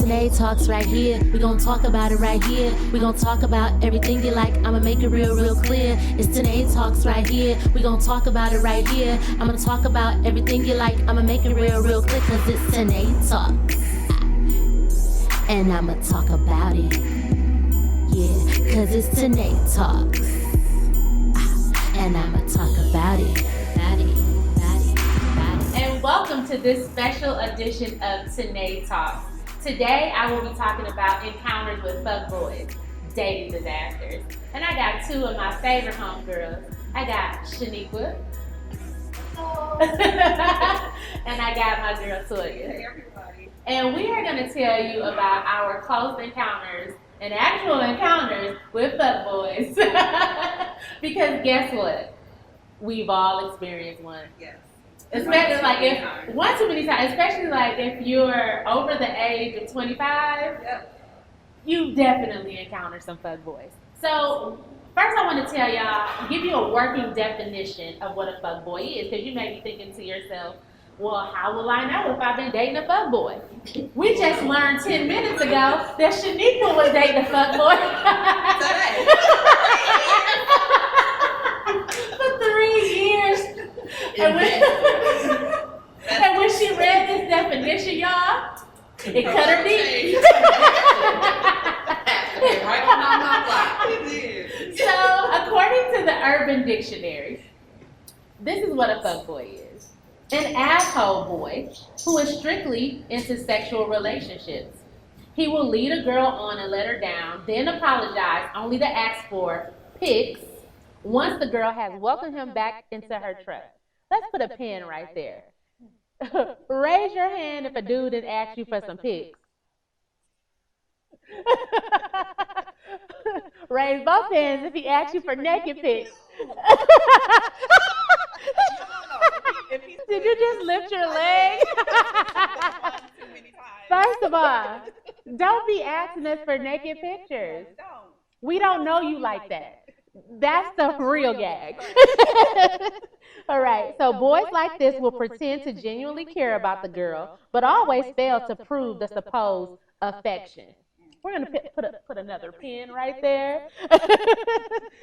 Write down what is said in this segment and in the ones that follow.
Tynee talks right here. We gon' talk about it right here. We gon' talk about everything you like. I'ma make it real clear. It's Tynee talks right here. We gon' talk about it right here. I'ma talk about everything you like. I'ma make it real clear, cause it's Tynee talks. And I'ma talk about it. Yeah, cause it's Tynee talks. And I'ma talk about it. And welcome to this special edition of Tynee Talks. Today I will be talking about encounters with fuckboys, dating disasters. And I got two of my favorite homegirls. I got Shaniqua. And I got my girl Toya. Hey everybody. And we are going to tell you about our close encounters and actual encounters with fuckboys. Because guess what? We've all experienced one. Yes. Especially like if one too many times, especially like if you're over the age of 25, Yep. you definitely encounter some fuckboys. So first I want to tell y'all, give you a working definition of what a fuckboy is, because you may be thinking to yourself, well, how will I know if I've been dating a fuckboy? We just learned 10 minutes ago that Shaniqua was dating a fuckboy. For 3 years. And when she read this definition, y'all, it cut her deep. Right on my block. So, according to the Urban Dictionary, this is what a fuckboy is. An asshole boy who is strictly into sexual relationships. He will lead a girl on and let her down, then apologize only to ask for pics once the girl has welcomed him back into her trust. Let's put a pin right there. Raise your hand if a dude has asked you for some pics. Raise both hands if he asks you for naked pics. Did you just lift your leg? First of all, don't be asking us for naked pictures. We don't know you like that. That's the real gag. All right, so boys like this will pretend to genuinely care about the girl, but always fail to prove the supposed affection. We're gonna put another pin right there.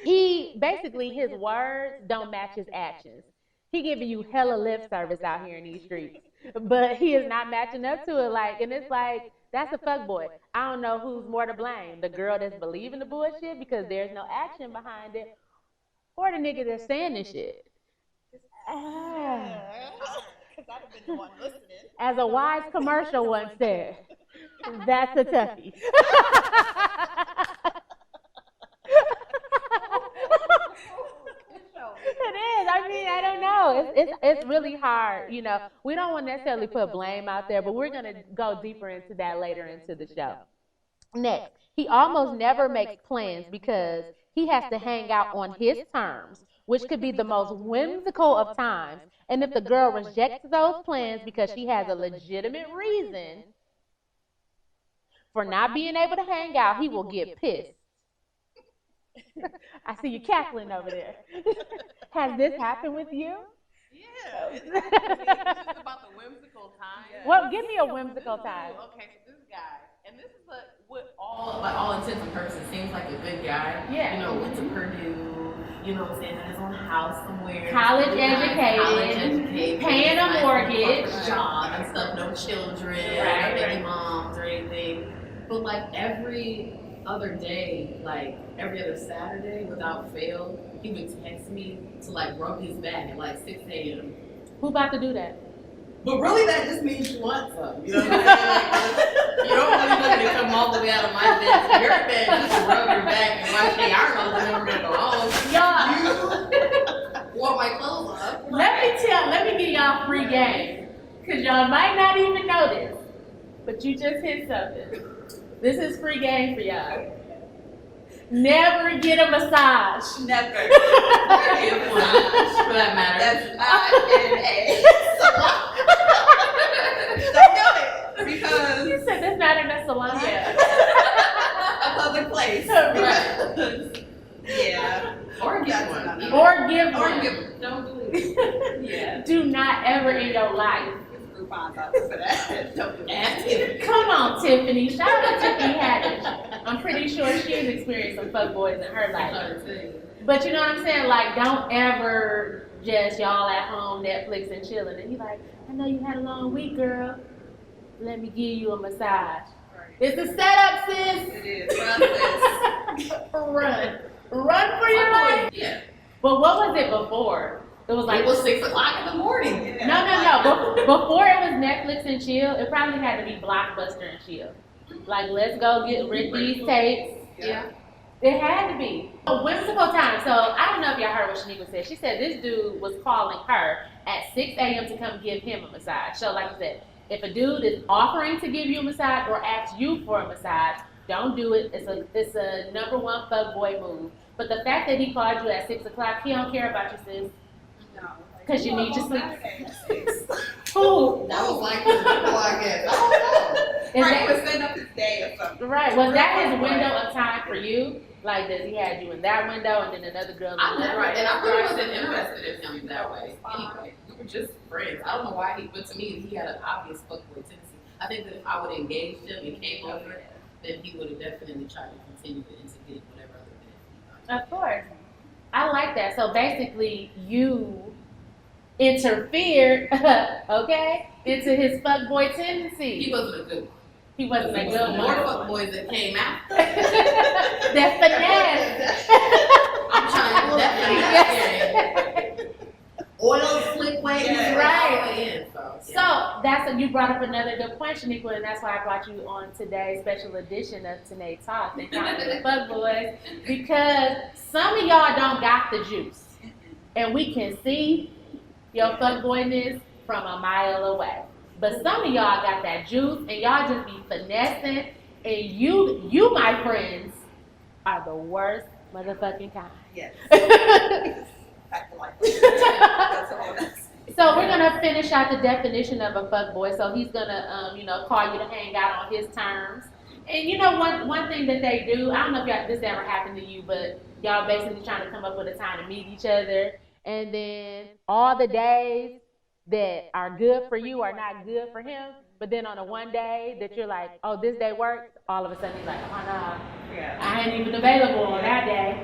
His words don't match his actions. He giving you hella lip service out here in these streets, but he is not matching up to it. And it's like, that's a fuckboy. I don't know who's more to blame, the girl that's believing the bullshit because there's no action behind it, or the nigga that's saying this shit. As a wise commercial once said, that's a toughie. It is. I mean, I don't know. It's really hard. You know, we don't want to necessarily put blame out there, but we're going to go deeper into that later into the show. Next, he almost never makes plans because he has to hang out on his terms, which could be the most whimsical of times. And if the girl rejects those plans because she has a legitimate reason for not being able to hang out, he will get pissed. I see you cackling over there. Has this happened with you? Yeah, it's just about the whimsical time. Well, give me a whimsical time. Okay, so this guy, and this is what all intents and purposes seems like a good guy. Yeah. You know, went to Purdue. You know what I'm saying? Had his own house somewhere. College educated, paying a mortgage, job and stuff. No children, no baby moms or anything. But like every other day, like every other Saturday, without fail, he would text me to like rub his back at like 6 a.m. Who about to do that? But really, that just means you want some. You know what I'm saying? Like, you don't really want to come all the way out of my bed, your bed, just to rub your back and watch me. I don't know if I'm never gonna go home. Y'all, you want my clothes off? let me give y'all free game, cause y'all might not even know this, but you just hit something. This is free game for y'all. Never get a massage. Never. Get a massage, for that matter. That's not in a salon. Don't do it. Because You said that's not in a salon. Yeah. A public place. Right. Yeah. Or get one. Or give one. Or give. Don't do it. Yeah. Do not ever in your life coupons out for that. Ask Tiffany. Come on, Tiffany. Shout out to Tiffany Haddish. I'm pretty sure she's experienced some fuckboys in her life. But you know what I'm saying? Like, don't ever just y'all at home Netflix and chilling. And you like, I know you had a long week, girl. Let me give you a massage. It's a setup, sis. It is. Run, sis. Run for your life. Yeah. But what was it before? It was like It was 6 o'clock in the morning. no. Before it was Netflix and chill, it probably had to be Blockbuster and chill. Like, let's go rent these tapes. Yeah. It had to be. A whimsical time. So I don't know if y'all heard what Shaniqua said. She said this dude was calling her at 6 a.m. to come give him a massage. So like I said, if a dude is offering to give you a massage or asks you for a massage, don't do it. It's a number one fuckboy move. But the fact that he called you at 6 o'clock, he don't care about you, sis. No. Because you need your sleep. Who? That was like his window, I guess. I don't know. Right, he was setting up his day or something. Right. Was that his window of time for you? Like, does he had you in that window and then another girl in I another never, and I window? really wasn't interested in him that way. Anyway, we were just friends. I don't know why but to me, he had an obvious fuckboy tendency. I think that if I would have engaged him and came over, then he would have definitely tried to continue it and to get whatever other benefit he got. Of course. I like that. So basically, you interfered, okay, into his fuckboy tendency. He wasn't a good one. He wasn't a good More one. fuckboys that came after. That finesse. I'm trying to definitely oil slick way Right. So So that's you brought up another good point, Shaniqua, and that's why I brought you on today's special edition of Tynee Talks and Kind of the Fuckboys, because some of y'all don't got the juice, and we can see your fuckboyness from a mile away. But some of y'all got that juice, and y'all just be finessing, and you, my friends, are the worst motherfucking kind. Yes. Act like that's all that's. So we're gonna finish out the definition of a fuckboy. So he's gonna, call you to hang out on his terms. And you know, one thing that they do, I don't know if this ever happened to you, but y'all basically trying to come up with a time to meet each other, and then all the days that are good for you are not good for him. But then on the one day that you're like, oh, this day works, all of a sudden he's like, oh no, Yeah. I ain't even available on that day.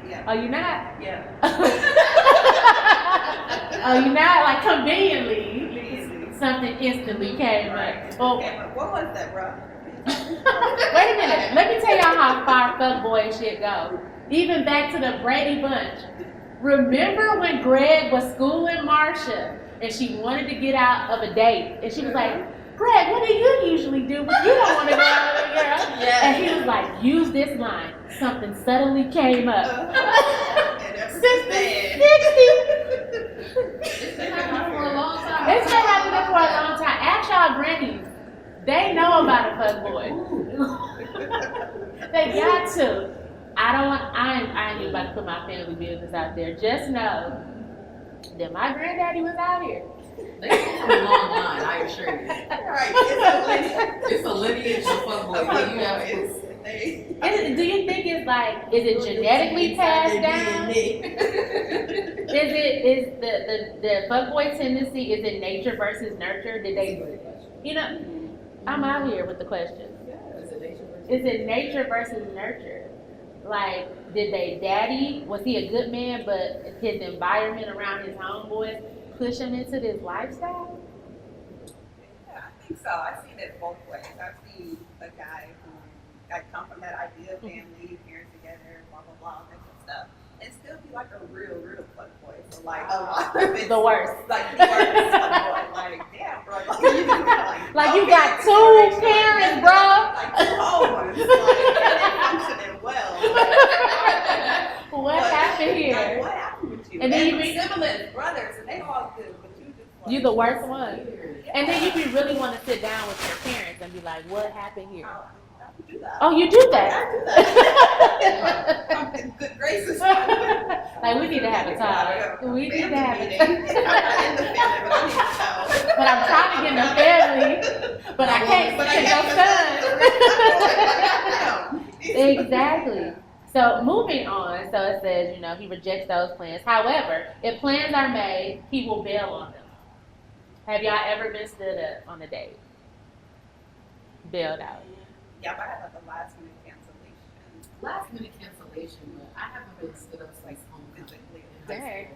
Yeah. Oh, you not? Yeah. Oh, you not? Like conveniently, something instantly came up. Oh, Okay, but what was that, bro? wait a minute. Let me tell y'all how far fuckboy shit go. Even back to the Brady Bunch. Remember when Greg was schooling Marsha and she wanted to get out of a date, and she was like, Greg, what do you usually do when you don't want to go out with a girl? Yes. And he was like, use this line. Something suddenly came up. And ever since then. 60. it's been happening for a long time. It's been happening for a long time. Ask y'all grannies. They know about a fuckboy. They got to. I ain't even about to put my family business out there. Just know that my granddaddy was out here. They come from a long line, I assure you. Right. It's a lineage of fuckboys. You have to. Do you think it's like, is it genetically passed down? Is the fuckboy tendency, is it nature versus nurture? Did they, I'm out here with the question. Is it nature versus nurture? Like, did they daddy, was he a good man, but his environment around his homeboys push him into this lifestyle? Yeah, I think so. I've seen it both ways. I've seen a guy who come from that idea of family, parents together, blah, blah, blah, that good stuff, and still be like a real fuckboy. So, like, a lot of it's the worst. Like, the worst fuckboy. Like, damn, bro. Like, You got two parents, bro. Like, two whole ones. Like, they're functioning well. What happened here? Like, what happened with you? And then you we're be siblings, brothers, and they all good, but you just like, You the worst one. And then you be really want to sit down with your parents and be like, what happened here? I do that. Oh, you do that? I do that. I'm in good graces. Like, we need to have a talk. We need to have a talk. I'm not in the family, but I need to know. But I'm trying to get in the family, but I can't because your son. Exactly. So moving on, so it says, he rejects those plans. However, if plans are made, he will bail on them. Have y'all ever been stood up on a date? Bailed out. Yeah, but I had like a last minute cancellation. Last minute cancellation, but I haven't really stood up since homecoming. Dang.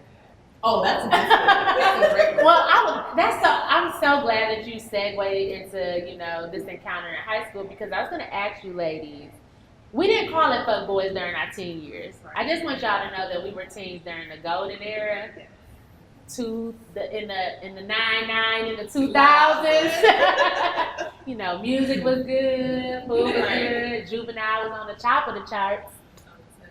Oh, that's a good one. That's a great one. Well, I'm so glad that you segued into, you know, this encounter in high school, because I was going to ask you ladies, we didn't call it fuck boys during our teen years. I just want y'all to know that we were teens during the golden era, in the 99 in the 2000s. You know, music was good, food was good, Juvenile was on the top of the charts,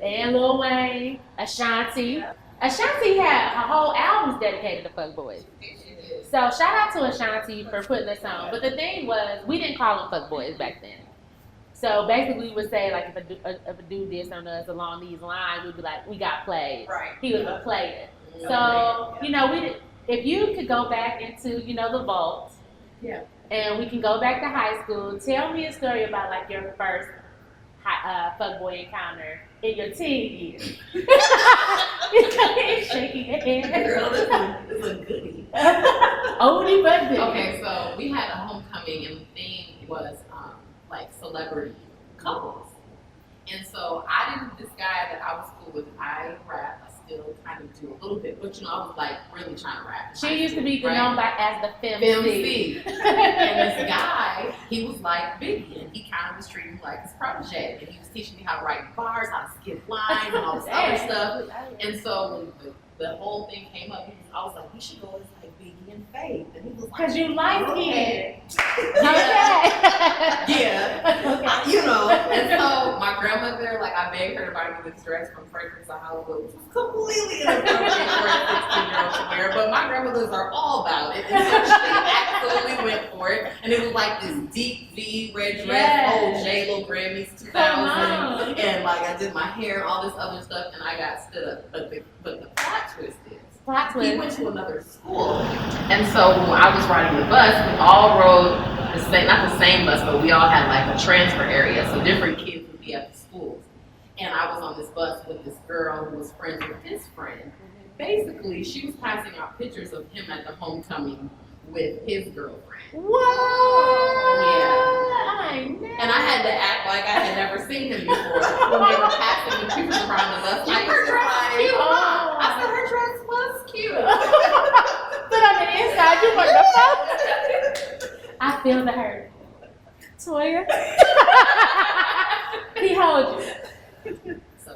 and Lil Wayne, Ashanti. Ashanti had her whole albums dedicated to fuck boys. So shout out to Ashanti for putting us on. But the thing was, we didn't call them fuck boys back then. So basically, we would say, like, if a dude did something to us along these lines, we'd be like, we got played. Right. He was a player. So, you know, if you could go back into, you know, the vault, and we can go back to high school, tell me a story about, like, your first fuckboy encounter in your teen years. Shaking your head. Girl, this is a goodie. Oldie but goodie. Okay, so we had a homecoming, and the theme was like celebrity couples. And so this guy that I was cool with, I rap. I still kind of do a little bit, but you know, I was like really trying to rap. She used to be known as the Fem-C. And this guy, he was like Biggie, and he kind of was treating me like his protege. And he was teaching me how to write bars, how to skip lines, and all this other stuff. And so when the whole thing came up, I was like, we should go as like Biggie and Faith. And he was like, because you like okay. it. Okay. Yeah. You know. And so my grandmother, like, I begged her to buy me this dress from Franklin's to Hollywood, which was completely inappropriate for a 16-year-old to wear. But my grandmothers are all about it. And so she absolutely went for it. And it was like this deep V red dress, old J-Lo Grammys 2000. And like I did my hair and all this other stuff, and I got stood up. But the plot twist is, he went to another school. And so when I was riding the bus, we all rode the same, not the same bus, but we all had like a transfer area. So different kids would be at the schools. And I was on this bus with this girl who was friends with his friend. Basically, she was passing out pictures of him at the homecoming with his girlfriend. What? Yeah. And I had to act like I had never seen him before when they were passing the pictures around the bus. Like, her dress was cute. I said, her dress was cute. But on the inside, you want the phone? I feel the hurt. Toya? He holds you. So,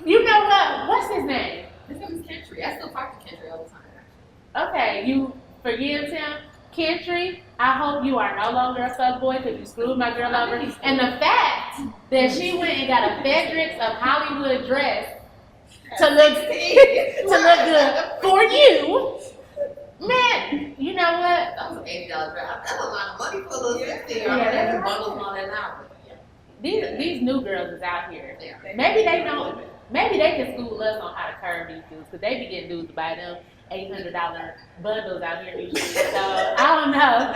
you know what? What's his name? his name is Kentry. I still talk to Kentry all the time, actually. Okay, you forgive him. Kentry, I hope you are no longer a fuckboy because you screwed my girl over. And the fact that she went and got a Fredericks of Hollywood dress to look good for you, man, you know what? That was an $80 dress. That's a lot of money for a little 16. Yeah, There's bundles and all that now. These new girls is out here. Yeah. Maybe they don't. Maybe they can school us on how to curve these dudes because they be getting dudes to buy them $800 bundles out here usually. So I don't know.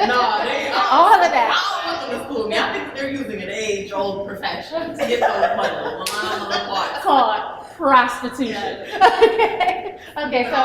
No, they all of that. I don't want them to school me. I think they're using an age-old profession to get those bundles. Called prostitution. Okay, so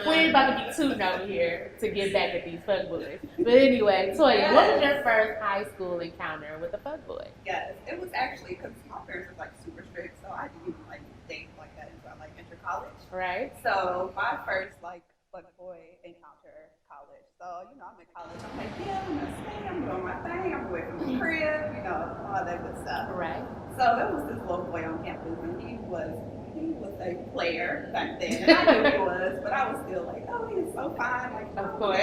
we ain't about to be tooting over here to get back at these fuckboys. But anyway, Toya, what was your first high school encounter with a fuckboy? Yes, it was actually because my parents were like super strict, so I didn't even like date like that until I like entered college. Right. So my first like fuckboy encounter college. So you know I'm in college. I'm like, yeah, I'm gonna stay. I'm doing my thing. I'm away from the crib. You know all that good stuff. Right. So there was this little boy on campus, and he was a player back then. And I knew he was, but I was still like, oh, he's so fine. Like, Of course. I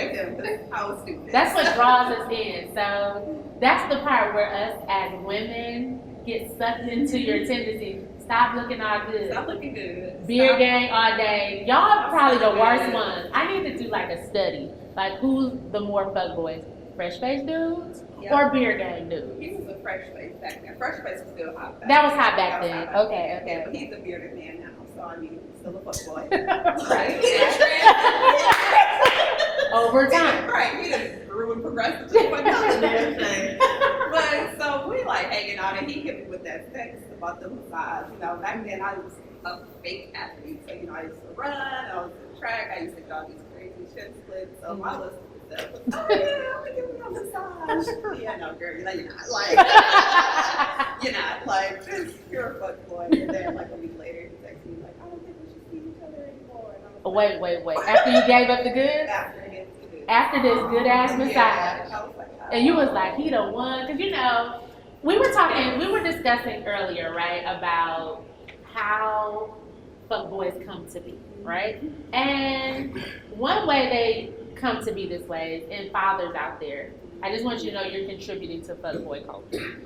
was stupid. That's what draws us in. So that's the part where us as women get sucked into your tendency. Stop looking all good. Stop looking good. Beer gang all day. Y'all probably the worst ones. I need to do like a study. Like who's the more fuckboys? Fresh face dudes or beer gang dudes? He was a fresh face back then. Fresh face was still hot back That was hot back then. Okay. Yeah, but he's a bearded man now, so I mean, he's still a fuckboy. Right. Over time. Right. He just grew and progressed to another damn thing. But so we like hanging out, and he hit me with that text about the massage. You know, back then I was a fake athlete, so you know I used to run, I was track, I used to draw these crazy shin splits. So my list was stuff. Oh yeah, I'm gonna give you a massage. Yeah, no, girl, you're not like, you're not like, just you're a fuck boy. And then like a week later, he texted me like, I don't think we should see each other anymore. And I was Wait. After you gave up the goods? After this good ass massage. Yeah, I was like, oh. And you was like, he the one, because you know, we were discussing earlier, right, about how fuckboys come to be, right? And one way they come to be this way is, and fathers out there, I just want you to know you're contributing to fuckboy culture.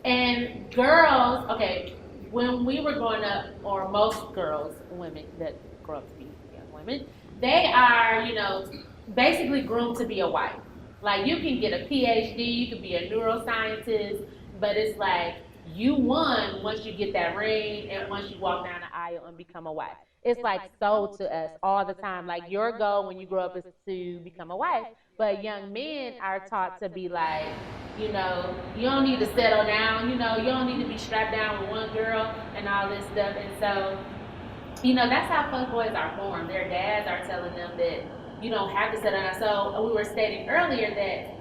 And girls, okay, when we were growing up, or most girls, women that grow up to be young women, they are, you know, basically groomed to be a wife. Like, you can get a PhD, you could be a neuroscientist, but it's like, you won once you get that ring and once you walk down the aisle and become a wife. It's like sold to us all the time. Like, your goal when you grow up is to become a wife. But young men are taught to be like, you know, you don't need to settle down, you know, you don't need to be strapped down with one girl and all this stuff. And so, you know, that's how fuckboys are formed. Their dads are telling them that you don't have to settle down. So we were stating earlier that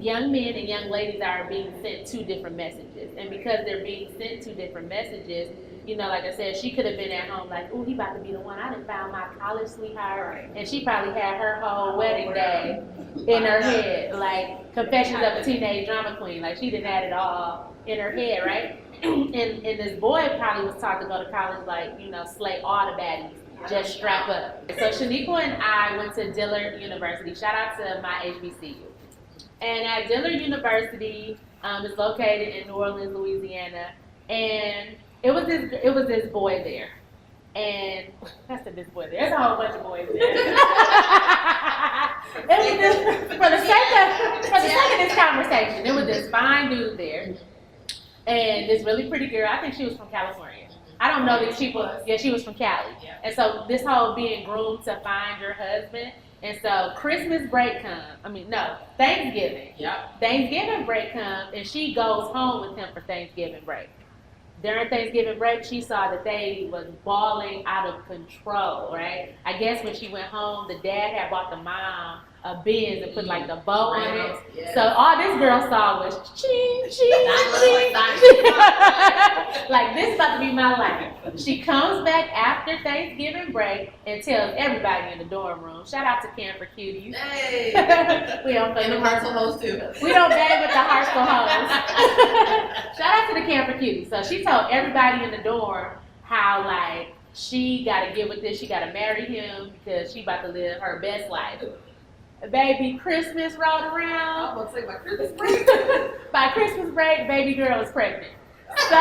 young men and young ladies are being sent two different messages. And because they're being sent two different messages, you know, like I said, she could have been at home like, ooh, he about to be the one. I done found my college sweetheart. And she probably had her whole wedding day in her head. Like, Confessions of a Teenage Drama Queen. Like, she didn't have it all in her head, right? and this boy probably was taught to go to college like, you know, slay all the baddies. Just strap up. So Shaniqua and I went to Dillard University. Shout out to my HBCU. And at Dillard University, it's located in New Orleans, Louisiana. And it was this boy there. And I said this boy there. There's a whole bunch of boys there. For the sake of this conversation, it was this fine dude there. And this really pretty girl. I think she was from California. I don't know these people. Yeah, she was from Cali. Yeah. And so this whole being groomed to find your husband. And so Christmas break Thanksgiving. Yep. Thanksgiving break comes, and she goes home with him for Thanksgiving break. During Thanksgiving break, she saw that they was balling out of control, right? I guess when she went home, the dad had bought the mom a Benz and put like the bow on it. Yes. So all this girl saw was ching, ching, ching. Like, this is about to be my life. She comes back after Thanksgiving break and tells everybody in the dorm room. Shout out to Camper Cuties. Hey. We don't play the Heartsful hoes too. We don't bang with the Heartsful hoes. Shout out to the Camper Cuties. So she told everybody in the dorm how, like, she got to get with this. She got to marry him because she about to live her best life. Baby, Christmas rolled around. I'm gonna say by Christmas break. By Christmas break, baby girl is pregnant. So,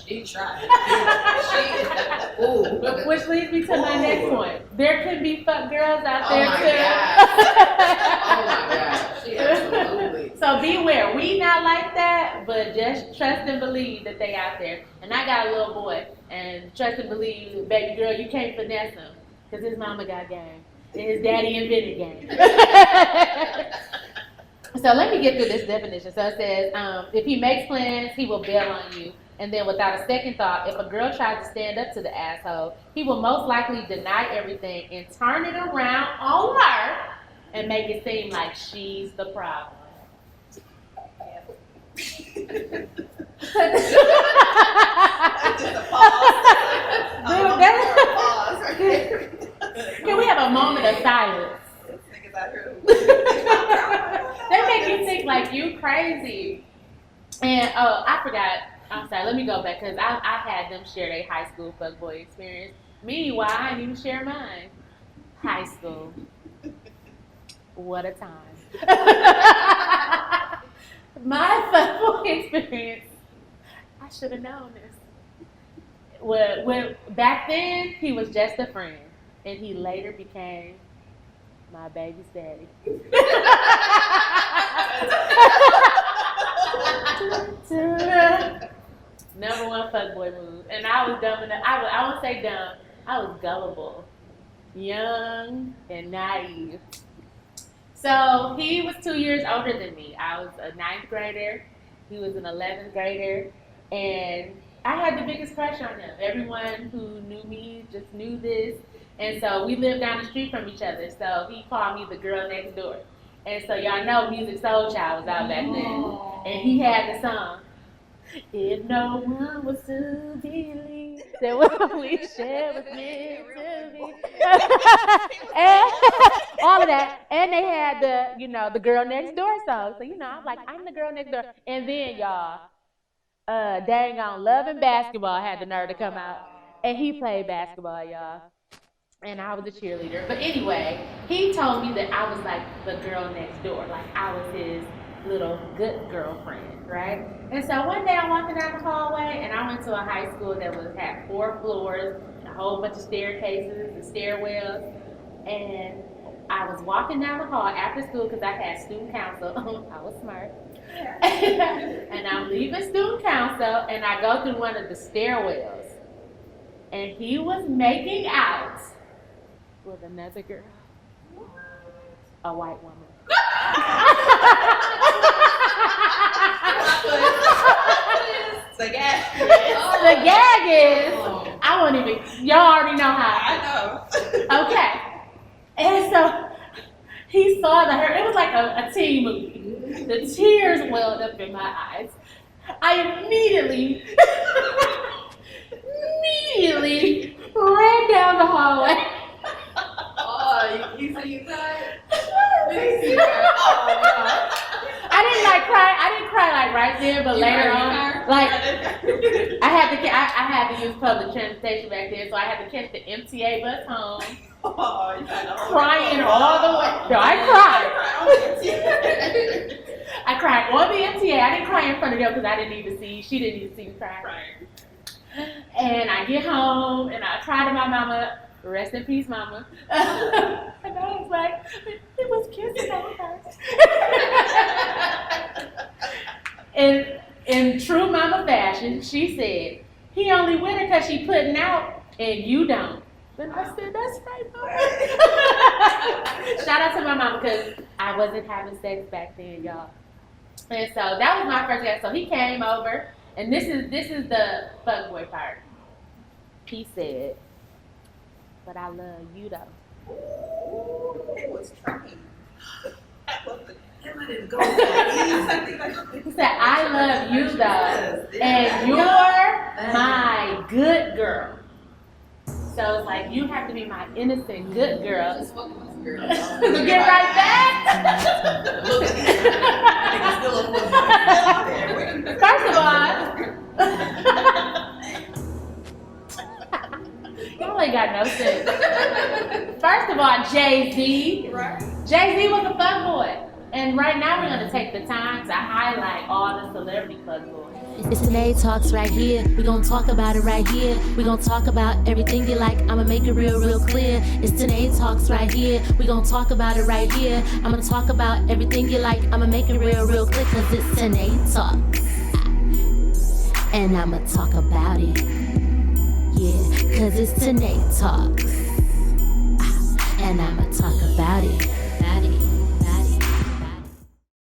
she tried. Which leads me to my next point. There could be fuck girls out there too. Oh my God. She absolutely. So beware. We not like that, but just trust and believe that they out there. And I got a little boy, and trust and believe, baby girl, you can't finesse him, because his mama got game, and his daddy invented game. So let me get through this definition. So it says, if he makes plans, he will bail on you. And then without a second thought, if a girl tries to stand up to the asshole, he will most likely deny everything and turn it around on her and make it seem like she's the problem. Can we have a moment of silence? They make you think like you crazy. And I forgot. I'm sorry. Let me go back because I had them share their high school fuckboy experience. Meanwhile, I didn't even share mine. High school. What a time. My fuckboy experience. I should have known this. When back then he was just a friend, and he later became my baby's daddy. Number one fuckboy move. And I was dumb enough. I won't say dumb. I was gullible, young, and naive. So he was 2 years older than me. I was a 9th grader. He was an 11th grader. And I had the biggest crush on him. Everyone who knew me just knew this. And so we lived down the street from each other. So he called me the girl next door. And so y'all know Music Soul Child was out back then. And he had the song, if no one was to believe that what we shared was meant to be. And all of that. And they had the girl next door song. So, I'm like, I'm the girl next door. And then, y'all, dang on Love and Basketball had the nerve to come out. And he played basketball, y'all. And I was a cheerleader. But anyway, he told me that I was like the girl next door. Like I was his little good girlfriend, right? And so one day I'm walking down the hallway and I went to a high school that had 4 floors, and a whole bunch of staircases and stairwells. And I was walking down the hall after school because I had student council. I was smart. And I'm leaving student council and I go through one of the stairwells. And he was making out with another girl. A white woman. The gag. The gag is, I won't even, y'all already know how. I know. Okay. And so he saw it was like a teen movie. The tears welled up in my eyes. I immediately ran down the hallway. Oh, you said you cried? I didn't cry like right there, but later on, like I had to use public transportation back then, so I had to catch the MTA bus home, crying all the way. No, I cried. I cried on the MTA. I didn't cry in front of them because I didn't need to see. She didn't need to see me cry. And I get home and I cry to my mama. Rest in peace, mama. And I was like, it was kissing on her. And in true mama fashion, she said, he only with her because she putting out and you don't. And I said, that's right, mama. Shout out to my mama because I wasn't having sex back then, y'all. And so that was my first guy. So he came over, and this is the fuckboy part. He said, but I love you though. It was tricky. He said, I love you though, and you're my good girl. So it's like, you have to be my innocent good girl. Just fucking this girl. Get right back. First of all, y'all ain't got no sense. First of all, Jay-Z. Right. Jay-Z was a fuckboy. And right now we're going to take the time to highlight all the celebrity fuckboys. It's Tynee Talks right here. We gon' talk about it right here. We gon' talk about everything you like. I'ma make it real clear. It's Tynee Talks right here. We gon' talk about it right here. I'ma talk about everything you like. I'ma make it real clear. Cause it's Tynee Talks. And I'ma talk about it. Yeah, cause it's Tynee Talks. And I'ma